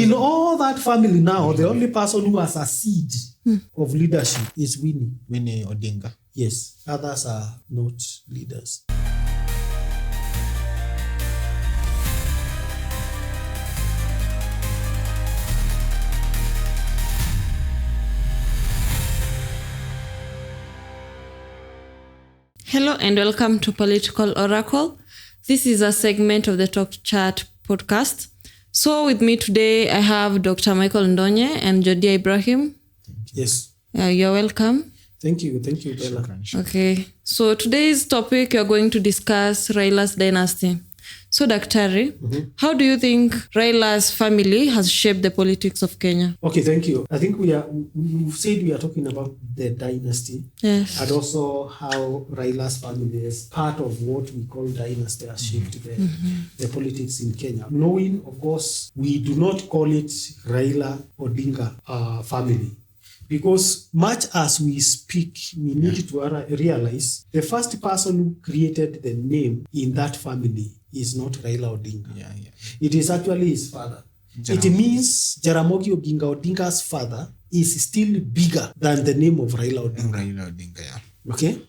In all that family now, the only person who has a seed of leadership is Winnie Odinga. Yes, others are not leaders. Hello and welcome to Political Oracle. This is a segment of the Talk Chat podcast. So with me today, I have Dr. Michael Ndonye and Jody Ibrahim. Yes. You're welcome. Thank you, Bella. Okay. So today's topic, you're going to discuss Raila's dynasty. So, Daktari, how do you think Raila's family has shaped the politics of Kenya? Okay, thank you. I think we've said we are talking about the dynasty. Yes. And also how Raila's family is part of what we call dynasty has shaped the politics in Kenya. Knowing, of course, we do not call it Raila Odinga family. Because much as we speak, we need to realize the first person who created the name in that family is not Raila Odinga. It is actually his father. It means Jaramogi Odinga's father is still bigger than the name of Raila Odinga. Okay?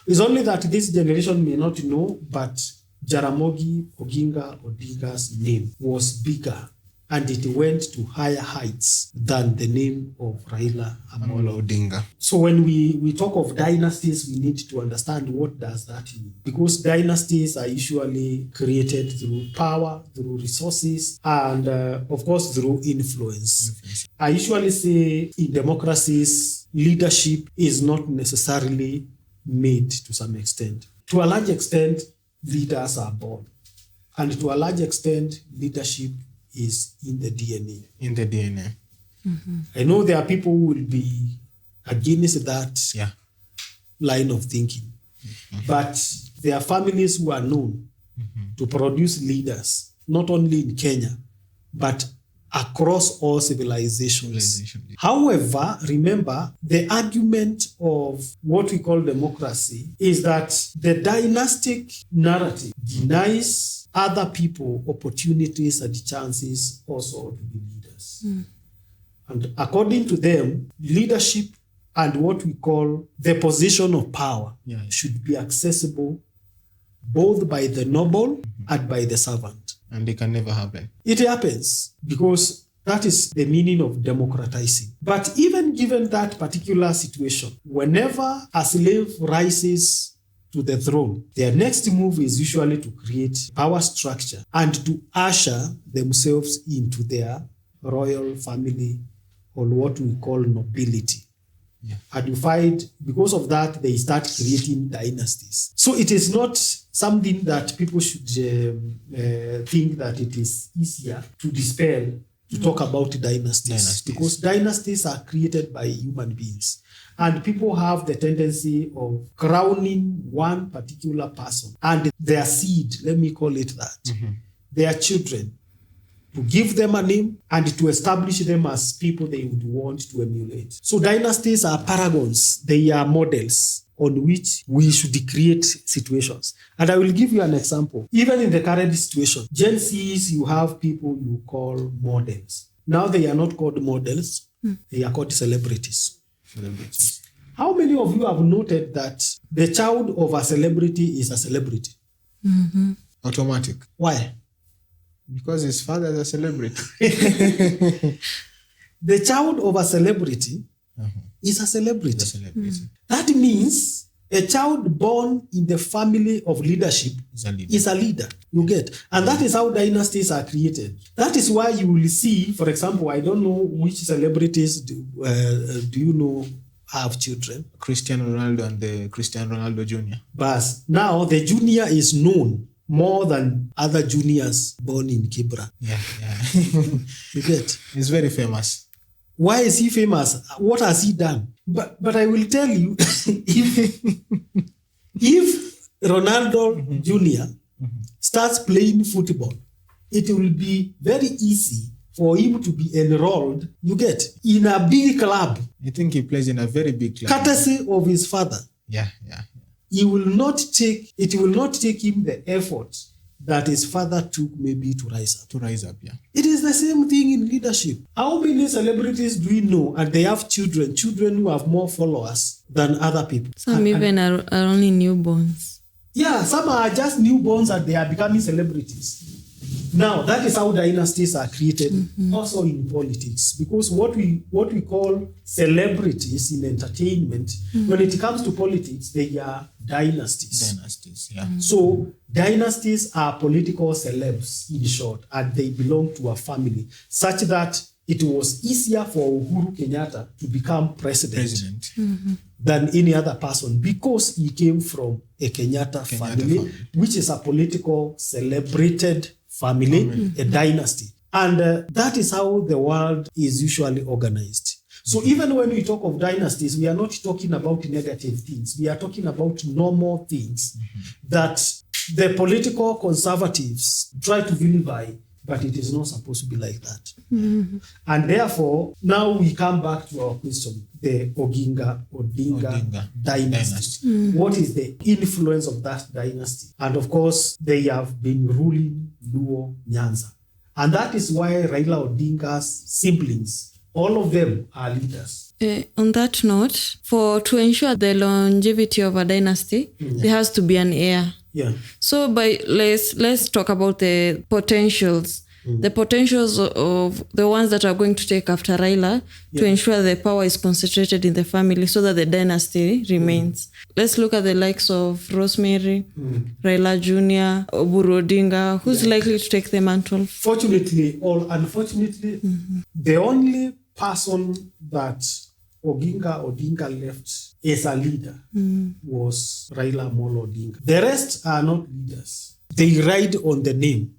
It's only that this generation may not know, but Jaramogi Odinga's name was bigger. And it went to higher heights than the name of Raila Odinga. So when we talk of dynasties, we need to understand what does that mean. Because dynasties are usually created through power, through resources, and of course through influence. I usually say in democracies, leadership is not necessarily made to some extent. To a large extent, leaders are born. And to a large extent, leadership is in the DNA. I know there are people who will be against that line of thinking. But there are families who are known to produce leaders, not only in Kenya, but across all civilizations. However, remember, the argument of what we call democracy is that the dynastic narrative denies other people opportunities and chances also to be leaders. And according to them, leadership and what we call the position of power should be accessible both by the noble and by the servant. And it can never happen. It happens because that is the meaning of democratizing. But even given that particular situation, whenever a slave rises to the throne, their next move is usually to create power structure and to usher themselves into their royal family or what we call nobility. And you find, because of that, they start creating dynasties. So it is not something that people should think that it is easier to dispel, to talk about dynasties. Because dynasties are created by human beings. And people have the tendency of crowning one particular person and their seed, let me call it that, their children, to give them a name and to establish them as people they would want to emulate. So dynasties are paragons. They are models on which we should create situations. And I will give you an example. Even in the current situation, Gen Zs, you have people you call models. Now they are not called models, they are called celebrities. How many of you have noted that the child of a celebrity is a celebrity? Automatic. Why? Because his father is a celebrity. The child of a celebrity is a celebrity. That means a child born in the family of leadership is a leader. You get? And that is how dynasties are created. That is why you will see, for example, I don't know which celebrities do you know have children. Cristiano Ronaldo and the Cristiano Ronaldo Jr. But now the junior is known more than other juniors born in Kibra. You get? He's very famous. Why is he famous? What has he done? But I will tell you, if Ronaldo Jr. starts playing football, it will be very easy for him to be enrolled, you get, in a big club. I think he plays in a very big club. Courtesy of his father. Yeah. It will not take him the effort that his father took maybe to rise up. To rise up, yeah. It is the same thing in leadership. How many celebrities do we know and they have children who have more followers than other people? Some even are only newborns. Yeah, some are just newborns and they are becoming celebrities. Now, that is how dynasties are created, also in politics. Because what we call celebrities in entertainment, when it comes to politics, they are dynasties. Dynasties, yeah. So dynasties are political celebs, in short, and they belong to a family, such that it was easier for Uhuru Kenyatta to become president. Than any other person, because he came from a Kenyatta family, which is a political celebrated family, a dynasty. And that is how the world is usually organized. So even when we talk of dynasties, we are not talking about negative things. We are talking about normal things that the political conservatives try to vilify, but it is not supposed to be like that. And therefore, now we come back to our question, the Odinga dynasty. What is the influence of that dynasty? And of course, they have been ruling Luo Nyanza. And that is why Raila Odinga's siblings, all of them are leaders. On that note, to ensure the longevity of a dynasty, there has to be an heir. Yeah. So let's talk about the potentials. The potentials of the ones that are going to take after Raila to ensure the power is concentrated in the family so that the dynasty remains. Let's look at the likes of Rosemary, Raila Jr., Oburu Odinga. Who's likely to take the mantle? Fortunately or unfortunately, the only person that Odinga left as a leader was Raila Odinga. The rest are not leaders. They ride on the name.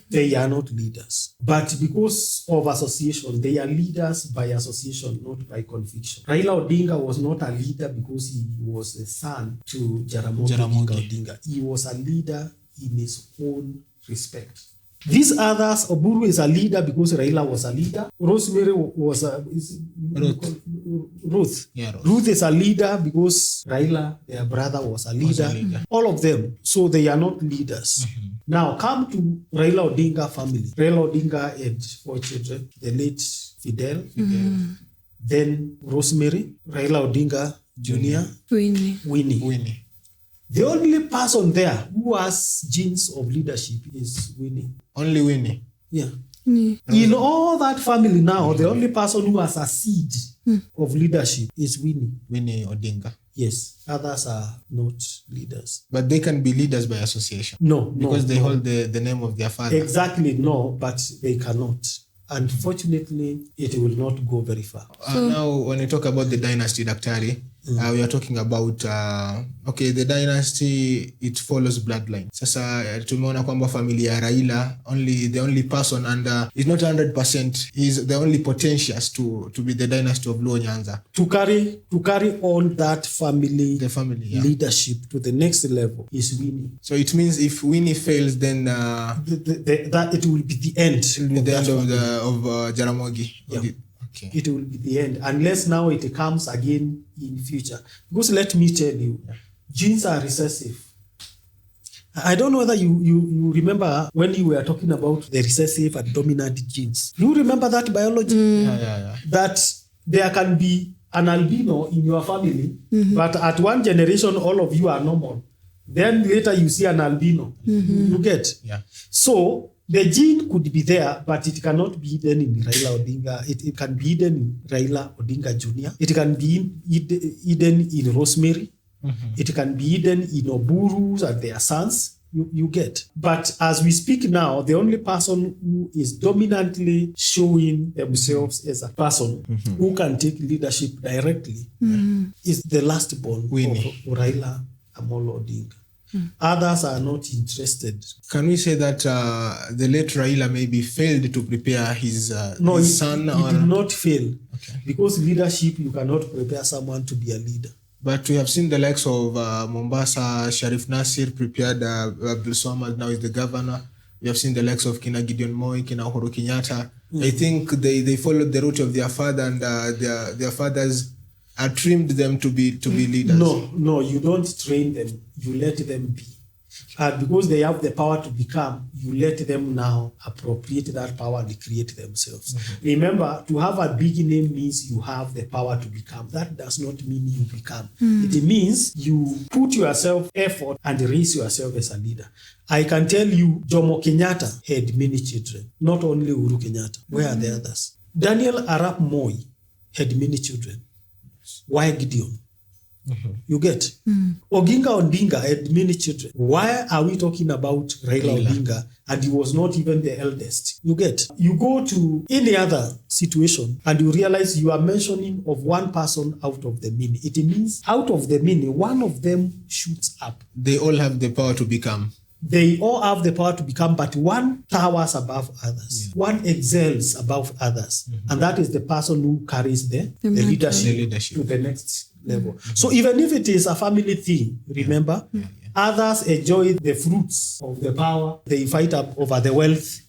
They are not leaders. But because of association, they are leaders by association, not by conviction. Raila Odinga was not a leader because he was a son to Jaramogi Odinga. He was a leader in his own respect. These others, Oburu is a leader because Raila was a leader. Rosemary was Ruth. Yeah, Ruth is a leader because Raila, their brother, was a leader. All of them. So they are not leaders. Now come to Raila Odinga family. Raila Odinga had 4 children. The late Fidel. Then Rosemary. Raila Odinga Jr. Winnie. The only person there who has genes of leadership is Winnie. Only Winnie? Yeah. In all that family now, the only person who has a seed of leadership is Winnie. Winnie Odinga. Yes. Others are not leaders. But they can be leaders by association? No. Because they hold the name of their father? Exactly, no, but they cannot. Unfortunately, it will not go very far. Now, when you talk about the dynasty, Daktari, we are talking about, the dynasty, it follows bloodline. Sasa, tumeona kwamba familia ya Raila, the only person and is not 100%, is the only potentials to be the dynasty of Luo Nyanza. To carry on that family, leadership to the next level is Winnie. So it means if Winnie fails, then that it will be the end. It will be the end of Jaramogi. Yeah. Okay. It will be the end, unless now it comes again in future. Because let me tell you, genes are recessive. I don't know whether you remember when you were talking about the recessive and dominant genes. Do you remember that biology? Yeah. That there can be an albino in your family, but at one generation, all of you are normal. Then later you see an albino. You get? Yeah. So the gene could be there, but it cannot be hidden in Raila Odinga. It can be hidden in Raila Odinga Jr. It can be hidden in Rosemary. It can be hidden in Oburu and their sons. You get. But as we speak now, the only person who is dominantly showing themselves as a person who can take leadership directly is the last born of Raila Amolo Odinga. Others are not interested. Can we say that the late Raila maybe failed to prepare his son? He did not fail. Okay. Because leadership, you cannot prepare someone to be a leader. But we have seen the likes of Mombasa, Sharif Nasir prepared Abdul Swamad, now is the governor. We have seen the likes of Kina Gideon Moi, Kina Uhuru Kenyatta. I think they followed the route of their father, and their fathers trimmed them to be leaders. No, you don't train them. You let them be. And because they have the power to become, you let them now appropriate that power and create themselves. Remember, to have a big name means you have the power to become. That does not mean you become. It means you put yourself effort and raise yourself as a leader. I can tell you, Jomo Kenyatta had many children, not only Uhuru Kenyatta. Where are the others? Daniel Arap Moi had many children. Why Gideon? You get? Oginga Odinga had many children. Why are we talking about Raila Odinga and he was not even the eldest? You get? You go to any other situation and you realize you are mentioning of one person out of the many. It means out of the many, one of them shoots up. They all have the power to become. They all have the power to become, but one towers above others. One excels above others. And that is the person who carries the leadership to the next level. So even if it is a family thing, remember, others enjoy the fruits of the power. They fight up over the wealth.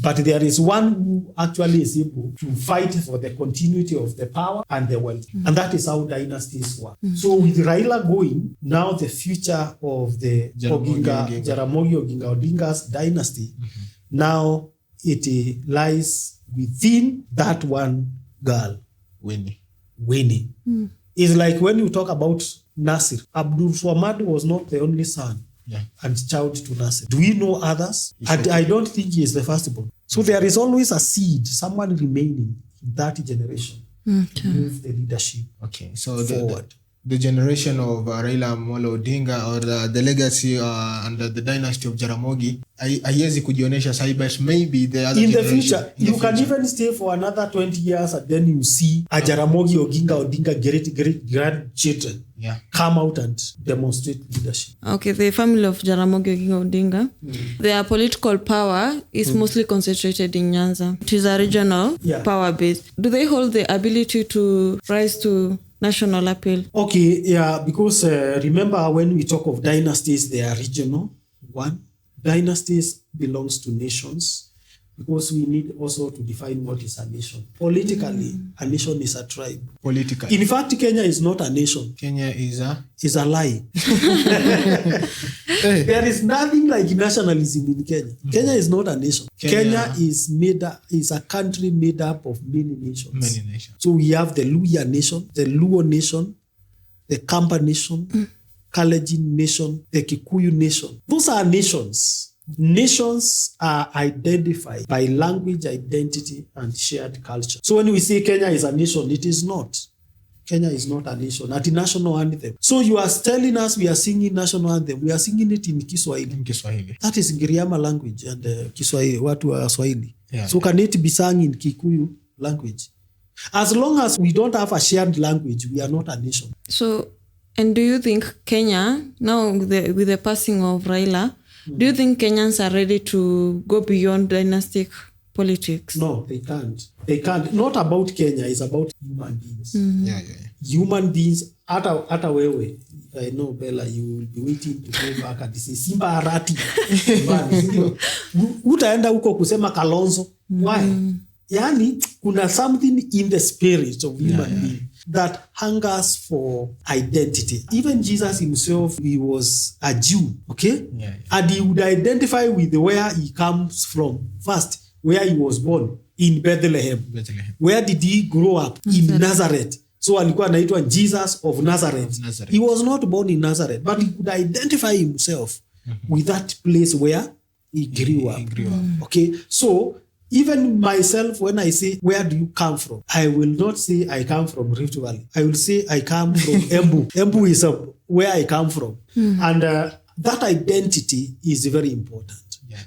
But there is one who actually is able to fight for the continuity of the power and the wealth. And that is how dynasties work. So with Raila going, now the future of the Jaramogi Oginga Odinga's dynasty, now it lies within that one girl, Winnie. It's like when you talk about Nasir, Abdul Swamad was not the only son and child to Nasir. Do we know others? I don't think he is the firstborn. So there is always a seed, someone remaining in that generation to move the leadership forward. The generation of Raila Amolo Odinga or the legacy and the dynasty of Jaramogi, haiwezi kujionesha sahi, but maybe the other in the future, you can even stay for another 20 years and then you see a Jaramogi Oginga Odinga great grandchildren come out and demonstrate leadership. Okay, the family of Jaramogi Oginga Odinga, their political power is mostly concentrated in Nyanza. It is a regional power base. Do they hold the ability to rise to national appeal? Okay, because remember when we talk of dynasties, they are regional. One, dynasties belongs to nations, because we need also to define what is a nation. Politically, a nation is a tribe. Politically. In fact, Kenya is not a nation. Kenya is a lie. There is nothing like nationalism in Kenya. Kenya is not a nation. Kenya is a country made up of many nations. So we have the Luhya nation, the Luo nation, the Kamba nation, Kalenjin nation, the Kikuyu nation. Those are nations. Nations are identified by language, identity, and shared culture. So when we say Kenya is a nation, it is not. Kenya is not a nation. At the national anthem. So you are telling us we are singing national anthem. We are singing it in Kiswahili. That is Giriama language and Kiswahili, watu wa Swahili. So can it be sung in Kikuyu language? As long as we don't have a shared language, we are not a nation. So, and do you think Kenya, now with the passing of Raila, do you think Kenyans are ready to go beyond dynastic politics? No, they can't. They can't. Not about Kenya, it's about human beings. Human beings, hata wewe. I know, Bella, you will be waiting to go back and say, Simba Arati. Utaenda huko kusema Kalonzo. Why? Yani, kuna something in the spirit of human being that hungers for identity. Even Jesus himself, he was a Jew, okay? And he would identify with where he comes from. First, where he was born, in Bethlehem. Where did he grow up? In Nazareth. So alikuwa anaitwa Jesus of Nazareth. He was not born in Nazareth, but he could identify himself with that place where he grew up. Okay? So, even myself, when I say, where do you come from? I will not say I come from Rift Valley. I will say I come from Embu. Embu is where I come from. And that identity is very important.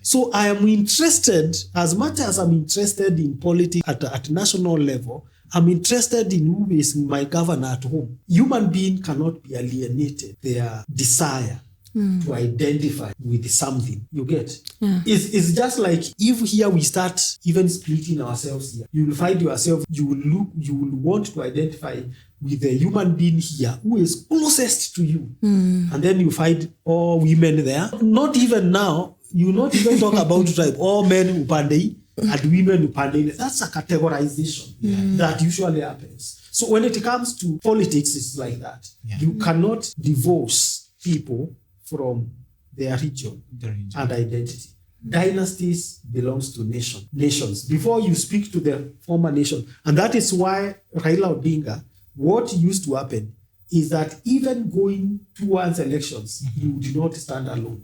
So I am interested, as much as I'm interested in politics at national level, I'm interested in who is my governor at home. Human being cannot be alienated. Their desire to identify with something. You get? It's just like if here we start even splitting ourselves here, you will find yourself, you will want to identify with the human being here who is closest to you. And then you find all women there. Not even now, you not even talk about tribe. All men upandei and women upandei. That's a categorization that usually happens. So when it comes to politics, it's like that. You cannot divorce people from their region The region. and identity. Dynasties belongs to nations. Before you speak to the former nation, and that is why Raila Odinga, what used to happen is that even going towards elections, he would not stand alone.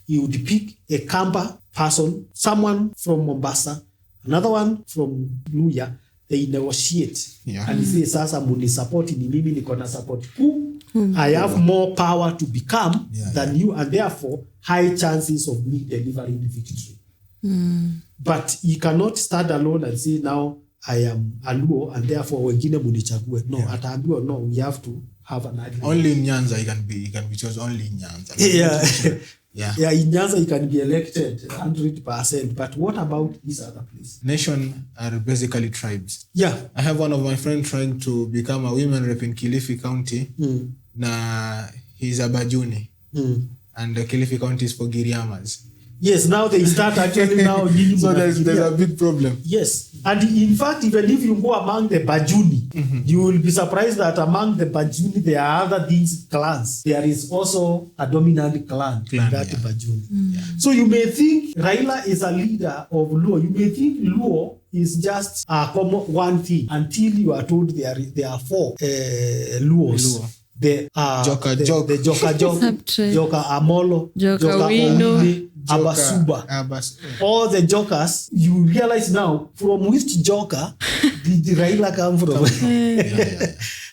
He would pick a Kamba person, someone from Mombasa, another one from Luya. They negotiate. Yeah. And he says, sasa muni support ni mimi niko na support. I have more power to become than you, and therefore high chances of me delivering victory. But you cannot stand alone and say, now I am a Luo and therefore wengine munichague. No, ataambiwa no, we have to have an argument. Only in Nyanza he can be chosen. Only in Nyanza. Yeah, in Nyanza he can be elected 100%. But what about these other places? Nation are basically tribes. Yeah. I have one of my friends trying to become a women rep in Kilifi County. Na he's a Bajuni. And the Kilifi County is for Giriamas. Yes, now they start actually now. So there's a big problem. Yes. And in fact, even if you go among the Bajuni, you will be surprised that among the Bajuni, there are other these clans. There is also a dominant clan in that Bajuni. So you may think Raila is a leader of Luo. You may think Luo is just a common one thing until you are told there are four Luos. Luo. The Joka Joka Amolo, Joka Wino, Wino, Abasuba. All the jokers, you realize now from which joker did Raila come from?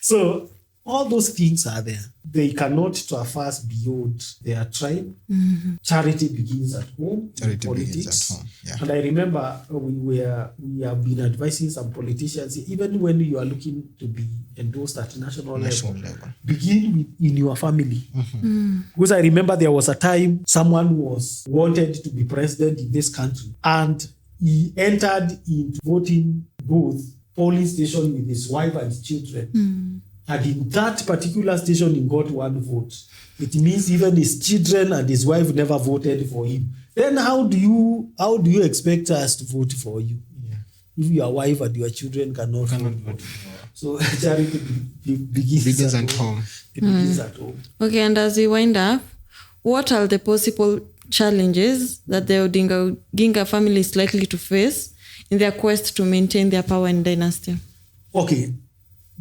So all those things are there. They cannot traverse beyond their tribe. Charity begins at home. Charity politics. begins at home. Yeah. And I remember we have been advising some politicians, even when you are looking to be endorsed at national level, begin in your family. Because I remember there was a time someone was wanted to be president in this country, and he entered into voting booth, polling station with his wife and his children. And in that particular station, he got one vote. It means even his children and his wife never voted for him. Then how do you expect us to vote for you? If your wife and your children cannot vote. So charity begins at home. It begins at home. Okay, and as we wind up, what are the possible challenges that the Odinga family is likely to face in their quest to maintain their power and dynasty? Okay.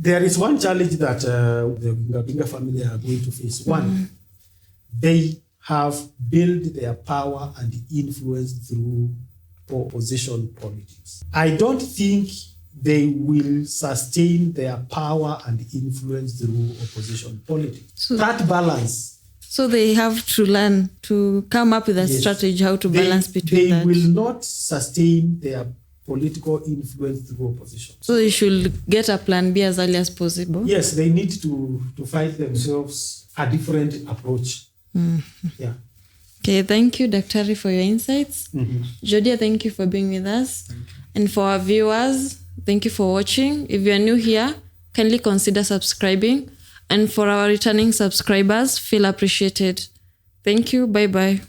There is one challenge that the Odinga family are going to face. One, they have built their power and influence through opposition politics. I don't think they will sustain their power and influence through opposition politics. So that balance. So they have to learn to come up with a strategy how to balance between that. They will not sustain their political influence through opposition. So they should get a plan B as early as possible? Yes, they need to find themselves a different approach. Yeah. Okay, thank you, Daktari, for your insights. Jodia, thank you for being with us. And for our viewers, thank you for watching. If you are new here, kindly consider subscribing. And for our returning subscribers, feel appreciated. Thank you. Bye-bye.